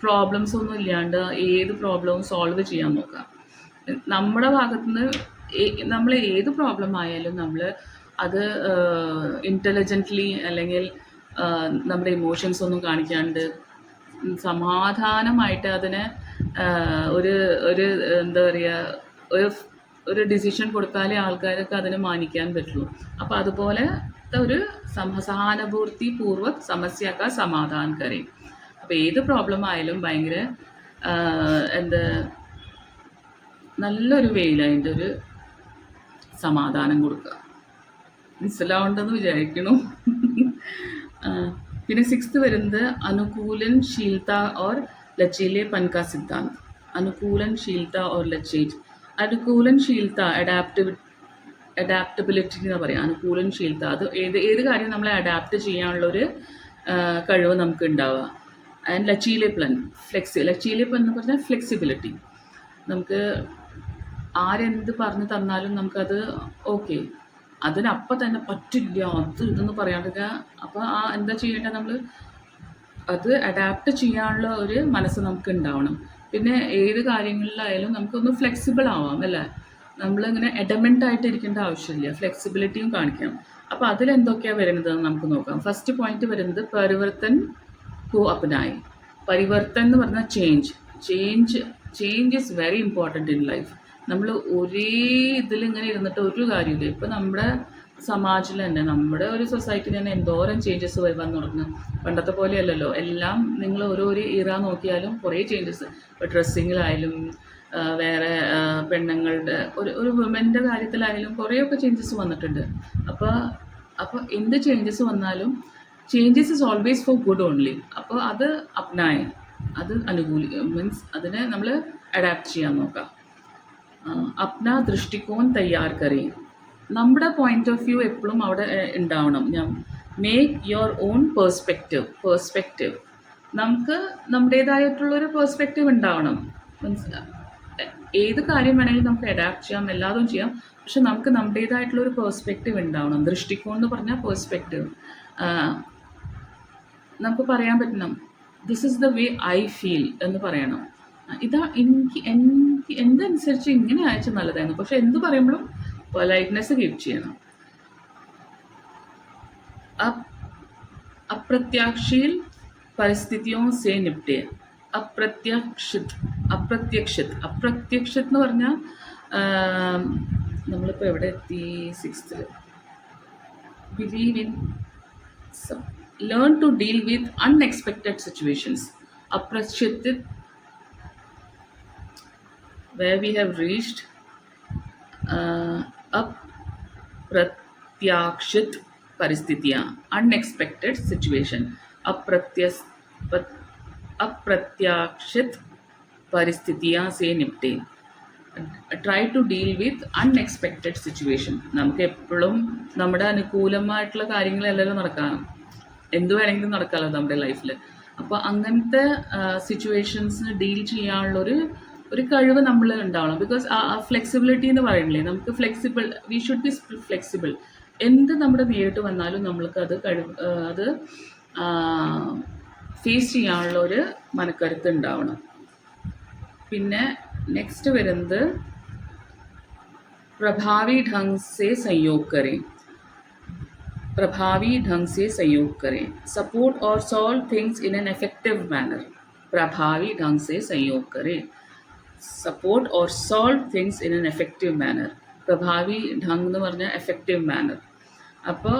Speaker 1: Problems ഒന്നും ഇല്ലാണ്ട് ഏത് പ്രോബ്ലവും സോൾവ് ചെയ്യാൻ നോക്കാം. നമ്മുടെ ഭാഗത്തുനിന്ന് നമ്മൾ ഏത് പ്രോബ്ലം ആയാലും നമ്മൾ അത് ഇൻ്റലിജൻ്റ്ലി അല്ലെങ്കിൽ നമ്മുടെ ഇമോഷൻസ് ഒന്നും കാണിക്കാണ്ട് സമാധാനമായിട്ട് അതിനെ ഒരു എന്താ പറയുക, ഒരു ഡിസിഷൻ കൊടുത്താലേ ആൾക്കാർക്ക് അതിനെ മാനിക്കാൻ പറ്റുള്ളൂ. അപ്പോൾ അതുപോലെ ഒരു സഹാനുഭൂതിപൂർവക് സമസ്യക്ക് സമാധാൻ കരയും. അപ്പോൾ ഏത് പ്രോബ്ലം ആയാലും ഭയങ്കര നല്ലൊരു വേയിൽ അതിൻ്റെ ഒരു സമാധാനം കൊടുക്കുക. മനസ്സിലാവുണ്ടെന്ന് വിചാരിക്കണു. പിന്നെ സിക്സ്ത് വരുന്നത് അനുകൂലൻശീലത और लचीलेपन का सिद्धांत. അനുകൂലൻശീലത और അനുകൂലൻശീലത അഡാപ്റ്റബിലിറ്റി എന്ന് പറയാം. അനുകൂലൻശീലത അത് ഏത് കാര്യം നമ്മളെ അഡാപ്റ്റ് ചെയ്യാനുള്ളൊരു കഴിവ് നമുക്ക് ഉണ്ടാവുക. ആൻഡ് ലച്ചീലേപ്പൻ എന്ന് പറഞ്ഞാൽ ഫ്ലെക്സിബിലിറ്റി. നമുക്ക് ആരെന്ത് പറഞ്ഞു തന്നാലും നമുക്കത് ഓക്കെ, അതിനപ്പം തന്നെ പറ്റില്ല ഇതെന്ന് പറയാണ്ടിരിക്കുക. അപ്പോൾ എന്താ ചെയ്യേണ്ടത്, നമ്മൾ അത് അഡാപ്റ്റ് ചെയ്യാനുള്ള ഒരു മനസ്സ് നമുക്ക് ഉണ്ടാവണം. പിന്നെ ഏത് കാര്യങ്ങളിലായാലും നമുക്കൊന്ന് ഫ്ലെക്സിബിൾ ആവാം അല്ലേ. നമ്മളിങ്ങനെ എഡമെൻ്റ് ആയിട്ട് ഇരിക്കേണ്ട ആവശ്യമില്ല, ഫ്ലെക്സിബിലിറ്റിയും കാണിക്കണം. അപ്പോൾ അതിലെന്തൊക്കെയാണ് വരുന്നതെന്ന് നമുക്ക് നോക്കാം. ഫസ്റ്റ് പോയിന്റ് വരുന്നത് പരിവർത്തൻ കോ അപ്നായി. പരിവർത്തൻ എന്ന് പറഞ്ഞാൽ change is very important in life. നമ്മൾ ഒരേ ഇതിലിങ്ങനെ ഇരുന്നിട്ട് ഒരു കാര്യമില്ല. ഇപ്പോൾ നമ്മുടെ സമാജിൽ തന്നെ, നമ്മുടെ ഒരു സൊസൈറ്റിയിൽ തന്നെ എന്തോരം ചേഞ്ചസ് വന്നു തുടങ്ങും. പണ്ടത്തെ പോലെയല്ലല്ലോ. എല്ലാം നിങ്ങൾ ഓരോ ഇറ നോക്കിയാലും കുറേ ചേഞ്ചസ്, ഇപ്പോൾ ഡ്രസ്സിങ്ങിലായാലും വേറെ പെണ്ണുങ്ങളുടെ ഒരു വുമൻ്റെ കാര്യത്തിലായാലും കുറേയൊക്കെ ചേഞ്ചസ് വന്നിട്ടുണ്ട്. അപ്പോൾ എന്ത് ചേഞ്ചസ് വന്നാലും changes is always for good only. അപ്പോൾ അത് അപ്നായി, അത് മീൻസ് അതിനെ നമ്മൾ അഡാപ്റ്റ് ചെയ്യാൻ നോക്കാം. അപ്നാ ദൃഷ്ടികോൺ തയ്യാർ കരേ. നമ്മുടെ പോയിന്റ് ഓഫ് വ്യൂ എപ്പോഴും അവിടെ ഉണ്ടാവണം. Make your own perspective. നമുക്ക് നമ്മുടേതായിട്ടുള്ളൊരു പേഴ്സ്പെക്റ്റീവ് ഉണ്ടാവണം. ഏത് കാര്യം വേണമെങ്കിലും നമുക്ക് അഡാപ്റ്റ് ചെയ്യാം, എല്ലാതും ചെയ്യാം. പക്ഷെ നമുക്ക് നമ്മുടേതായിട്ടുള്ള ഒരു പേഴ്സ്പെക്റ്റീവ് ഉണ്ടാവണം. ദൃഷ്ടികോൺ എന്ന് പറഞ്ഞാൽ പേഴ്സ്പെക്റ്റീവ്. നമുക്ക് പറയാൻ പറ്റണം, this is the way I feel എന്ന് പറയണം. ഇതാ എനിക്ക് എന്തനുസരിച്ച് ഇങ്ങനെ അയച്ചാൽ നല്ലതായിരുന്നു. പക്ഷെ എന്ത് പറയുമ്പോഴും പൊലൈറ്റ്നെസ് കീപ്പ് ചെയ്യണം. अप्रत्याशित परिस्थितियों से निपटे. അപ്രത്യക്ഷിത് എന്ന് പറഞ്ഞാൽ നമ്മളിപ്പോൾ എവിടെ എത്തി? 6th. Believe in learn to deal with unexpected situations. അപ്രത്യക്ഷിത് where we have reached. अप्रत्याशित परिस्थितियाँ, अनएक्सपेक्टेड सिचुएशन. अप्रत्याशित परिस्थितियाँ से निपटे. Try to deal with unexpected situation. നമുക്ക് എപ്പോഴും നമ്മുടെ അനുകൂലമായിട്ടുള്ള കാര്യങ്ങളെല്ലാം നടക്കാം, എന്ത് വേണമെങ്കിലും നടക്കാമല്ലോ നമ്മുടെ ലൈഫിൽ. അപ്പോൾ അങ്ങനത്തെ സിറ്റുവേഷൻസിന് ഡീൽ ചെയ്യാനുള്ളൊരു കഴിവ് നമ്മൾ ഉണ്ടാവണം. ബിക്കോസ് ആ ഫ്ലെക്സിബിലിറ്റി എന്ന് പറയുന്നില്ലേ, നമുക്ക് വി ഷുഡ് ബി ഫ്ലെക്സിബിൾ. എന്ത് നമ്മുടെ നേരിട്ട് വന്നാലും നമ്മൾക്ക് അത് ഫേസ് ചെയ്യാനുള്ള ഒരു മനക്കരുത്ത് ഉണ്ടാവണം. പിന്നെ നെക്സ്റ്റ് വരുന്നത് प्रभावी ढंग से सहयोग करें. सपोर्ट और solve things in an effective manner. प्रभावी ढंग से सहयोग करें. Support or solve things in an effective manner. പ്രഭാവി ഢങ് എന്ന് പറഞ്ഞാൽ എഫക്റ്റീവ് മാനർ. അപ്പോൾ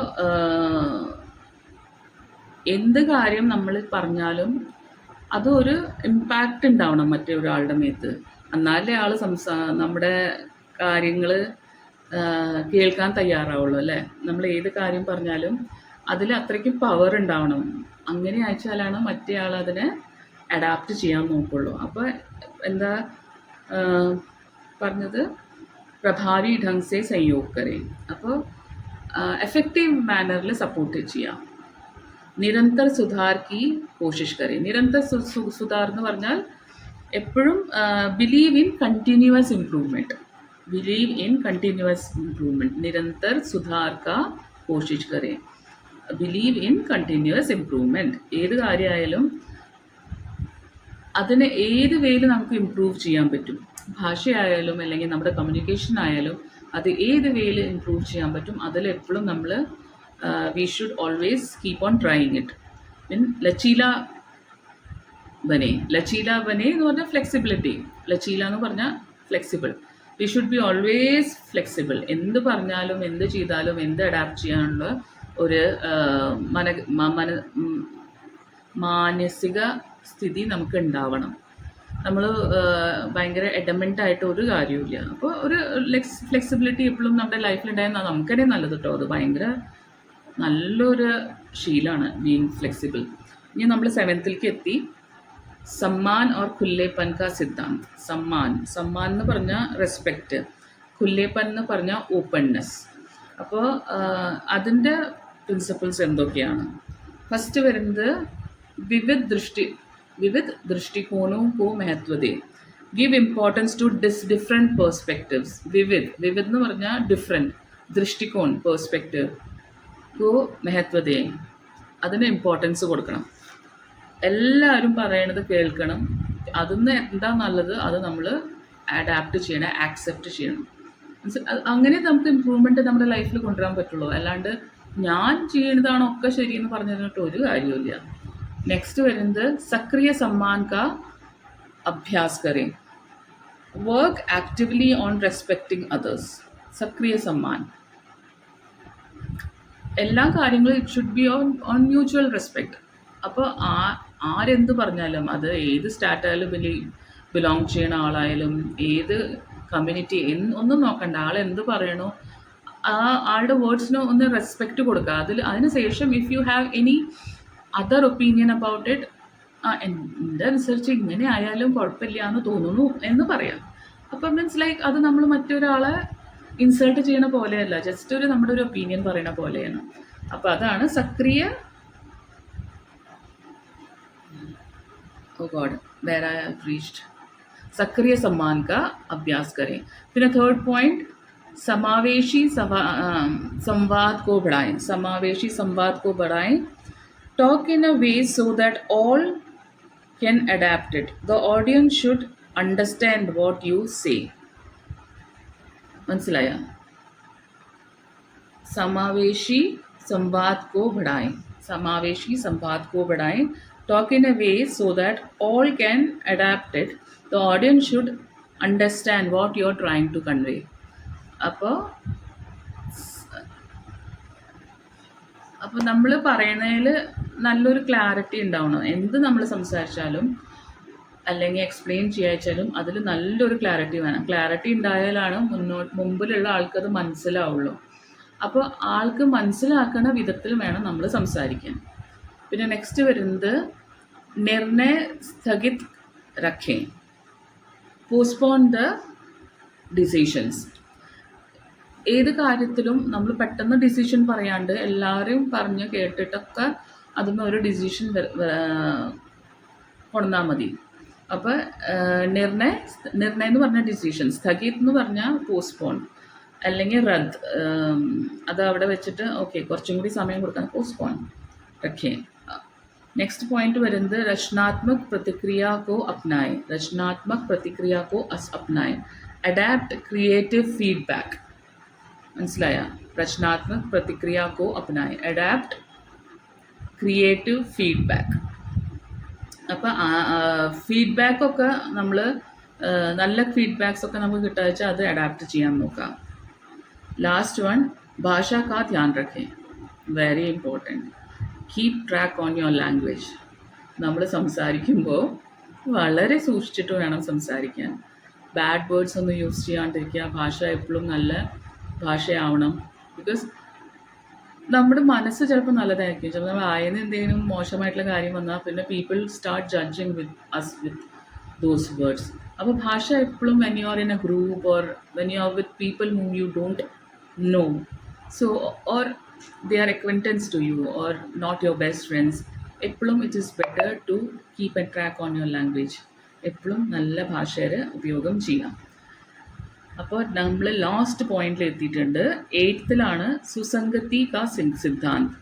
Speaker 1: എന്ത് കാര്യം നമ്മൾ പറഞ്ഞാലും അതൊരു ഇമ്പാക്റ്റ് ഉണ്ടാവണം മറ്റേ ഒരാളുടെ മേത്ത്. എന്നാലേ ആൾ നമ്മുടെ കാര്യങ്ങൾ കേൾക്കാൻ തയ്യാറാവുള്ളൂ അല്ലേ. നമ്മൾ ഏത് കാര്യം പറഞ്ഞാലും അതിൽ അത്രയ്ക്ക് പവർ ഉണ്ടാവണം. അങ്ങനെ അയച്ചാലാണ് മറ്റേ ആൾ അതിനെ അഡാപ്റ്റ് ചെയ്യാൻ നോക്കുള്ളൂ. അപ്പോൾ എന്താ പറഞ്ഞത്? പ്രഭാവി ഢങ് സേ സഹयोग കരേ. അപ്പോൾ എഫക്റ്റീവ് മാനറിൽ സപ്പോർട്ട് ചെയ്യാം. നിരന്തർ സുധാർ കി കോശിഷ് കരേ. നിരന്തർ സുധാർ എന്ന് പറഞ്ഞാൽ എപ്പോഴും ബിലീവ് ഇൻ കണ്ടിന്യൂവസ് ഇംപ്രൂവ്മെൻറ്റ്. നിരന്തർ സുധാർ കാ കോശിഷ് കരേ. Believe in continuous improvement. ഏത് കാര്യമായാലും അതിനെ ഏത് വേയിൽ നമുക്ക് ഇമ്പ്രൂവ് ചെയ്യാൻ പറ്റും. ഭാഷയായാലും അല്ലെങ്കിൽ നമ്മുടെ കമ്മ്യൂണിക്കേഷൻ ആയാലും അത് ഏത് വേയിൽ ഇമ്പ്രൂവ് ചെയ്യാൻ പറ്റും. അതിലെപ്പോഴും നമ്മൾ we should always keep on trying it. ലച്ചീല ബനെ എന്ന് പറഞ്ഞാൽ ഫ്ലെക്സിബിലിറ്റി. ലച്ചീല എന്ന് പറഞ്ഞാൽ flexible. We should be always flexible. എന്ത് പറഞ്ഞാലും എന്ത് ചെയ്താലും എന്ത് അഡാപ്റ്റ് ചെയ്യാനുള്ള ഒരു മാനസിക സ്ഥിതി നമുക്ക് ഉണ്ടാവണം. നമ്മൾ ഭയങ്കര എഡമെൻ്റായിട്ട് ഒരു കാര്യമില്ല. അപ്പോൾ ഒരു ഫ്ലെക്സിബിലിറ്റി എപ്പോഴും നമ്മുടെ ലൈഫിലുണ്ടായാൽ നമുക്ക് തന്നെ നല്ലത് കേട്ടോ. അത് ഭയങ്കര നല്ലൊരു ശീലമാണ് ബീങ് ഫ്ലെക്സിബിൾ. ഇനി നമ്മൾ 7th എത്തി. സമ്മാൻ ഓർ ഖുല്ലേപ്പൻ കാ സിദ്ധാന്ത്. സമ്മാൻ എന്ന് പറഞ്ഞാൽ റെസ്പെക്റ്റ്, ഖുല്ലേപ്പൻ എന്ന് പറഞ്ഞാൽ ഓപ്പൺനെസ്. അപ്പോൾ അതിൻ്റെ പ്രിൻസിപ്പിൾസ് എന്തൊക്കെയാണ്? ഫസ്റ്റ് വരുന്നത് विविध दृष्टिकोणों को महत्व दें. Give importance to different perspectives. विविध എന്ന് പറഞ്ഞാൽ ഡിഫറെൻറ്റ്. ദൃഷ്ടികോൺ പേഴ്സ്പെക്റ്റീവ് को महत्व दें. അതിന് ഇമ്പോർട്ടൻസ് കൊടുക്കണം. എല്ലാവരും പറയണത് കേൾക്കണം. അതിന്ന് എന്താ നല്ലത് അത് നമ്മൾ അഡാപ്റ്റ് ചെയ്യണം, ആക്സെപ്റ്റ് ചെയ്യണം. അങ്ങനെ നമുക്ക് ഇമ്പ്രൂവ്മെൻറ്റ് നമ്മുടെ ലൈഫിൽ കൊണ്ടുവരാൻ പറ്റുള്ളൂ. അല്ലാണ്ട് ഞാൻ ചെയ്യുന്നതാണോ ഒക്കെ ശരിയെന്ന് പറഞ്ഞിട്ട് ഒരു കാര്യമില്ല. നെക്സ്റ്റ് വരുന്നത് സക്രിയ സമ്മാൻ കാ അഭ്യാസ് കരേ. Work actively on respecting others. സക്രിയ സമ്മാൻ എല്ലാ കാര്യങ്ങളും it should be on mutual respect. അപ്പോൾ ആരെന്ത് പറഞ്ഞാലും അത് ഏത് സ്റ്റാറ്റായാലും ബിലോങ് ചെയ്യുന്ന ആളായാലും ഏത് കമ്മ്യൂണിറ്റി ഒന്നും നോക്കണ്ട. ആളെന്ത് പറയണോ ആ ആളുടെ വേർഡ്സിന് ഒന്ന് റെസ്പെക്റ്റ് കൊടുക്കുക. അതിന് ശേഷം if you have any other opinion about it, എൻ്റെ അനുസരിച്ച് ഇങ്ങനെ ആയാലും കുഴപ്പമില്ല എന്ന് തോന്നുന്നു എന്ന് പറയാം. അപ്പം മീൻസ് ലൈക്ക് അത് നമ്മൾ മറ്റൊരാളെ ഇൻസൾട്ട് ചെയ്യണ പോലെയല്ല, ജസ്റ്റ് നമ്മുടെ ഒരു ഒപ്പീനിയൻ പറയണ പോലെയാണ്. അപ്പം അതാണ് സക്രിയ. Oh God, where I have reached. सक्रिय सम्मान का अभ्यास करें. फिर थर्ड पॉइंट, समावेशी संवाद को बढ़ाएं. समावेशी संवाद को बढ़ाएं. Talk in a way so that all can adapt it. The audience should understand what you say. മനസ്സിലായ? समावेशी संवाद को बढ़ाएं. समावेशी संवाद को बढ़ाएं. Talk in a way so that all can adapt it. The audience should understand what you're trying to convey. അപ്പോൾ നമ്മൾ പറയണതിൽ നല്ലൊരു ക്ലാരിറ്റി ഉണ്ടാവണം. എന്ത് നമ്മൾ സംസാരിച്ചാലും അല്ലെങ്കിൽ എക്സ്പ്ലെയിൻ ചെയ്യാച്ചാലും അതിൽ നല്ലൊരു ക്ലാരിറ്റി വേണം. ക്ലാരിറ്റി ഉണ്ടായാലാണ് മുമ്പിലുള്ള ആൾക്കത് മനസ്സിലാവുള്ളൂ. അപ്പോൾ ആൾക്ക് മനസ്സിലാക്കുന്ന വിധത്തിൽ വേണം നമ്മൾ സംസാരിക്കാൻ. പിന്നെ നെക്സ്റ്റ് വരുന്നത് നിർണയ സ്ഥഗിത് രഖേ. Postpone the decisions. ഏത് കാര്യത്തിലും നമ്മൾ പെട്ടെന്ന് ഡിസിഷൻ പറയാണ്ട് എല്ലാവരും പറഞ്ഞ് കേട്ടിട്ടൊക്കെ അതിന് ഒരു ഡിസിഷൻ കൊണ്ടുവന്നാൽ മതി. അപ്പോൾ നിർണയം എന്ന് പറഞ്ഞാൽ ഡിസിഷൻ, സ്ഥഗിത് എന്ന് പറഞ്ഞാൽ പോസ്റ്റ്പോൺ അല്ലെങ്കിൽ റദ്ദ്. അത് അവിടെ വെച്ചിട്ട് ഓക്കെ കുറച്ചും കൂടി സമയം കൊടുക്കാൻ പോസ്റ്റ്പോൺ रखें. नेक्स्ट पॉइंट വരുന്നത് रचनात्मक प्रतिक्रिया को अपनाएं. रचनात्मक प्रतिक्रिया को अपनाएं. Adapt creative feedback. മനസ്സിലായ? रचनात्मक प्रतिक्रिया को अपनाएं. Adapt creative feedback. അപ്പോൾ ഫീഡ്ബാക്കൊക്കെ നമ്മൾ നല്ല ഫീഡ്ബാക്സ് ഒക്കെ നമുക്ക് കിട്ടുക വെച്ചാൽ അത് അഡാപ്റ്റ് ചെയ്യാൻ നോക്കാം. ലാസ്റ്റ് വൺ, ഭാഷ കാ ധ്യാൻ രഖേ. Very important. Keep track on your language. നമ്മൾ സംസാരിക്കുമ്പോൾ വളരെ സൂക്ഷിച്ചിട്ട് വേണം സംസാരിക്കാൻ. ബാഡ് വേർഡ്സ് ഒന്നും യൂസ് ചെയ്യാണ്ടിരിക്കുക. ഭാഷ എപ്പോഴും നല്ല ഭാഷയാവണം. ബിക്കോസ് നമ്മുടെ മനസ്സ് ചിലപ്പോൾ നല്ലതായിരിക്കും, ചിലപ്പോൾ നമ്മൾ ആയെന്ന് എന്തെങ്കിലും മോശമായിട്ടുള്ള കാര്യം വന്നാൽ പിന്നെ people start judging with those words. അപ്പോൾ ഭാഷ എപ്പോഴും when you are in A group or when you are with people whom you don't know, so or they are acquaintance to you or not your best friends, എപ്പോഴും it is better to keep a track on your language. എപ്പോഴും നല്ല ഭാഷയുടെ ഉപയോഗം ചെയ്യാം. അപ്പോൾ നമ്മൾ last പോയിന്റിൽ എത്തിയിട്ടുണ്ട്. 8th സുസംഗതി കാ സിദ്ധാന്ത്.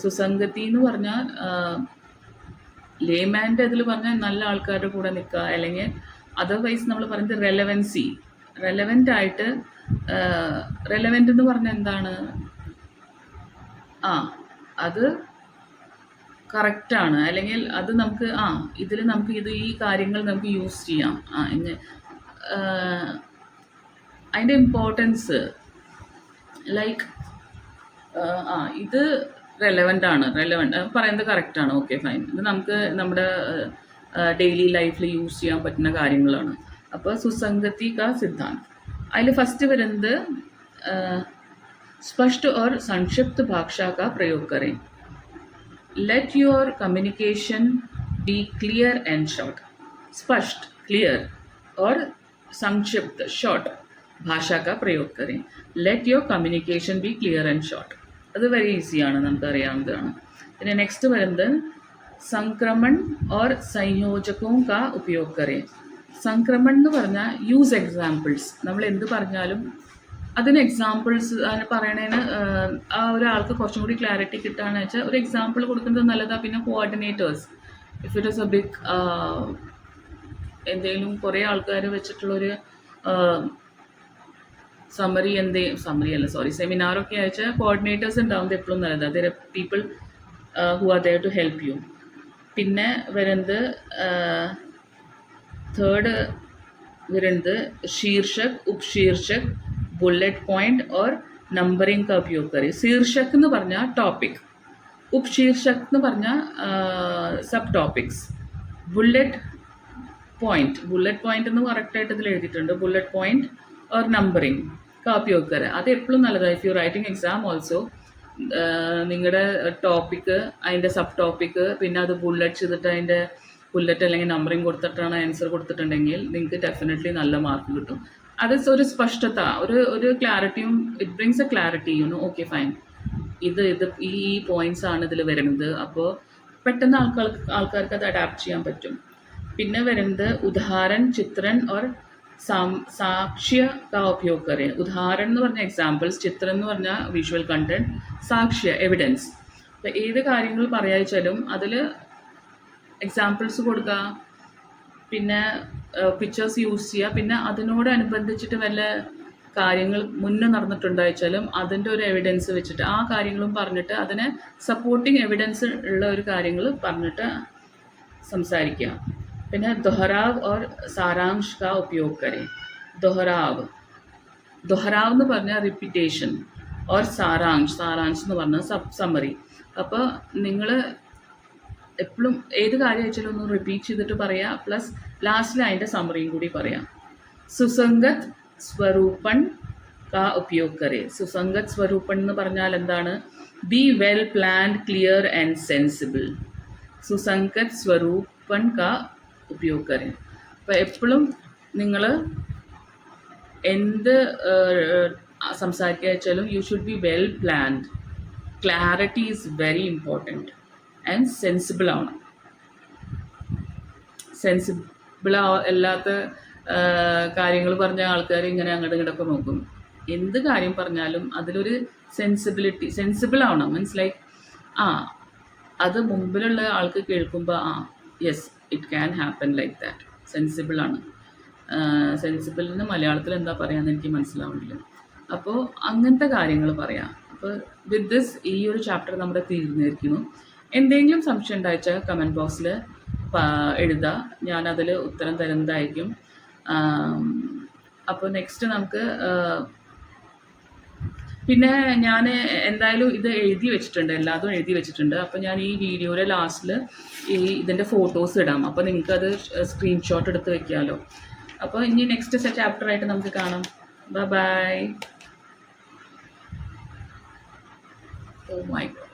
Speaker 1: സുസംഗതി എന്ന് പറഞ്ഞാൽ ലേമാൻ്റെ ഇതിൽ പറഞ്ഞാൽ നല്ല ആൾക്കാരുടെ കൂടെ നിൽക്കുക, അല്ലെങ്കിൽ അതർവൈസ് നമ്മൾ പറയുന്നത് റെലവൻസി. റെലവൻ്റ് എന്ന് പറഞ്ഞാൽ എന്താണ്? അത് കറക്റ്റാണ്, അല്ലെങ്കിൽ അത് നമുക്ക് ഇതിൽ നമുക്ക് ഈ കാര്യങ്ങൾ നമുക്ക് യൂസ് ചെയ്യാം. അതിൻ്റെ ഇമ്പോർട്ടൻസ് ലൈക്ക് ഇത് റെലവൻ്റ് പറയുന്നത് കറക്റ്റാണ്, ഓക്കെ ഫൈൻ, ഇത് നമുക്ക് നമ്മുടെ ഡെയിലി ലൈഫിൽ യൂസ് ചെയ്യാൻ പറ്റുന്ന കാര്യങ്ങളാണ്. അപ്പോൾ സുസംഗതി കാ സിദ്ധാന്ത്. അതിൽ ഫസ്റ്റ് വരുന്നത് स्पष्ट और संक्षिप्त भाषा का प्रयोग करें. Let your communication be clear and short. स्पष्ट, क्लियर और संक्षिप्त, शॉर्ट भाषा का प्रयोग करें. Let your communication be clear and short. അത് വെരി ഈസിയാണ്, നമുക്കറിയാവുന്നതാണ്. പിന്നെ നെക്സ്റ്റ് വരുന്നത് സംക്രമൺ और संयोजकों का उपयोग करें. സംക്രമൺ എന്ന് പറഞ്ഞാൽ യൂസ് എക്സാമ്പിൾസ്. നമ്മൾ എന്ത് പറഞ്ഞാലും അതിന് എക്സാമ്പിൾസ് പറയണതിന് ഒരാൾക്ക് കുറച്ചും കൂടി ക്ലാരിറ്റി കിട്ടുകയാണെന്ന് വെച്ചാൽ ഒരു എക്സാമ്പിൾ കൊടുക്കുന്നത് നല്ലതാണ്. പിന്നെ coordinators, if it is a big എന്തെങ്കിലും കുറേ ആൾക്കാർ വെച്ചിട്ടുള്ളൊരു സെമിനാറൊക്കെ അയച്ചാൽ കോർഡിനേറ്റേഴ്സ് ഉണ്ടാവുന്നത് എപ്പോഴും നല്ലതാണ്. There are people who are there to help you. പിന്നെ വരുന്നത് थर्ड വരുന്നത് शीर्षक, उपशीर्षक, बुलेट पॉइंट और नंबरिंग का उपयोग करें. शीर्षक എന്ന് പറഞ്ഞാൽ ടോപ്പിക്, उपशीर्षक എന്ന് പറഞ്ഞാൽ സബ് ടോപ്പിക്സ്, बुलेट पॉइंट എന്ന് കറക്റ്റായിട്ട് ഇതിൽ എഴുതിയിട്ടുണ്ട്. बुलेट पॉइंट और नंबरिंग का उपयोग करें. അത് എപ്പോഴും നല്ലതാണ്. If you writing exam also നിങ്ങളുടെ ടോപ്പിക്ക്, അതിൻ്റെ സബ് ടോപ്പിക്ക്, പിന്നെ അത് ബുള്ളറ്റ് ചെയ്തിട്ട് അതിൻ്റെ ബുള്ളറ്റ് അല്ലെങ്കിൽ നമ്പറിങ് കൊടുത്തിട്ടാണ് ആൻസർ കൊടുത്തിട്ടുണ്ടെങ്കിൽ നിങ്ങൾക്ക് ഡെഫിനറ്റ്ലി നല്ല മാർക്ക് കിട്ടും. അത് ഒരു സ്പഷ്ടത, ഒരു ക്ലാരിറ്റിയും, it brings a clarity, okay fine, ഇത് ഈ പോയിന്റ്സ് ആണ് ഇതിൽ വരുന്നത്. അപ്പോൾ പെട്ടെന്ന് ആൾക്കാർക്ക് അത് അഡാപ്റ്റ് ചെയ്യാൻ പറ്റും. പിന്നെ വരുന്നത് ഉദാഹരൺ ചിത്രൻ और സാക്ഷ്യ का उपयोग करें. ഉദാഹരൺ എന്ന് പറഞ്ഞ എക്സാമ്പിൾസ്, ചിത്രം എന്ന് പറഞ്ഞാൽ വിഷ്വൽ കണ്ടന്റ്, സാക്ഷ്യ എവിഡൻസ്. അപ്പോൾ ഏത് കാര്യങ്ങൾ പറയാച്ചാലും അതിൽ എക്സാമ്പിൾസ് കൊടുക്കുക, പിന്നെ പിക്ചേഴ്സ് യൂസ് ചെയ്യുക, പിന്നെ അതിനോടനുബന്ധിച്ചിട്ട് വല്ല കാര്യങ്ങൾ മുന്നേ നടന്നിട്ടുണ്ടായിച്ചാലും അതിൻ്റെ ഒരു എവിഡൻസ് വെച്ചിട്ട് ആ കാര്യങ്ങളും പറഞ്ഞിട്ട് അതിനെ സപ്പോർട്ടിങ് എവിഡൻസ് ഉള്ള ഒരു കാര്യങ്ങൾ പറഞ്ഞിട്ട് സംസാരിക്കുക. പിന്നെ ദൊഹരാവ് और സാരാംശ് का उपयोग करें. ദൊഹരാവ് എന്ന് പറഞ്ഞാൽ റിപ്പീറ്റേഷൻ, ഓർ സാരാംശ് എന്ന് പറഞ്ഞാൽ സമ്മറി. അപ്പോൾ നിങ്ങൾ എപ്പോഴും ഏത് കാര്യം വെച്ചാലും ഒന്ന് റിപ്പീറ്റ് ചെയ്തിട്ട് പറയാം, പ്ലസ് ലാസ്റ്റിൽ അതിൻ്റെ സമ്മറിയും കൂടി പറയാം. സുസംഗത് സ്വരൂപൺ കാ ഉപयोग करें. സുസംഗത് സ്വരൂപൺ എന്ന് പറഞ്ഞാൽ എന്താണ്? Be well planned, clear and sensible. സുസംഗത് സ്വരൂപൺ കാ ഉപयोग करें. അപ്പോൾ എപ്പോഴും നിങ്ങൾ എന്ത് സംസാരിക്കുക വെച്ചാലും you should be well planned. Clarity is very important and sensible ആവണം. സെൻസിബിൾ അല്ലാത്ത കാര്യങ്ങൾ പറഞ്ഞ ആൾക്കാർ ഇങ്ങനെ അങ്ങോട്ടും ഇങ്ങോട്ടൊക്കെ നോക്കും. എന്ത് കാര്യം പറഞ്ഞാലും അതിലൊരു സെൻസിബിൾ ആവണം. മീൻസ് ലൈക്ക് അത് മുമ്പിലുള്ള ആൾക്ക് കേൾക്കുമ്പോൾ yes it can happen like that. സെൻസിബിളാണ്. സെൻസിബിളിന് മലയാളത്തിൽ എന്താ പറയാമെന്ന് എനിക്ക് മനസ്സിലാവുന്നില്ല. അപ്പോൾ അങ്ങനത്തെ കാര്യങ്ങൾ പറയാം. അപ്പോൾ വിത്ത് ദിസ് ഈ ഒരു ചാപ്റ്റർ നമ്മുടെ തീർന്നിരിക്കുന്നു. എന്തെങ്കിലും സംശയം ഉണ്ടായിച്ചാൽ കമൻറ്റ് ബോക്സിൽ എഴുതുക, ഞാനതിൽ ഉത്തരം തരുന്നതായിരിക്കും. അപ്പോൾ നെക്സ്റ്റ് നമുക്ക് പിന്നെ ഞാൻ എന്തായാലും ഇത് എഴുതി വെച്ചിട്ടുണ്ട്, എല്ലാതും എഴുതി വെച്ചിട്ടുണ്ട്. അപ്പോൾ ഞാൻ ഈ വീഡിയോയുടെ ലാസ്റ്റിൽ ഇതിൻ്റെ ഫോട്ടോസ് ഇടാം. അപ്പോൾ നിങ്ങൾക്കത് സ്ക്രീൻഷോട്ട് എടുത്ത് വെക്കാമല്ലോ. അപ്പോൾ ഇനി നെക്സ്റ്റ് ചാപ്റ്ററായിട്ട് നമുക്ക് കാണാം. ബൈ. Oh my God.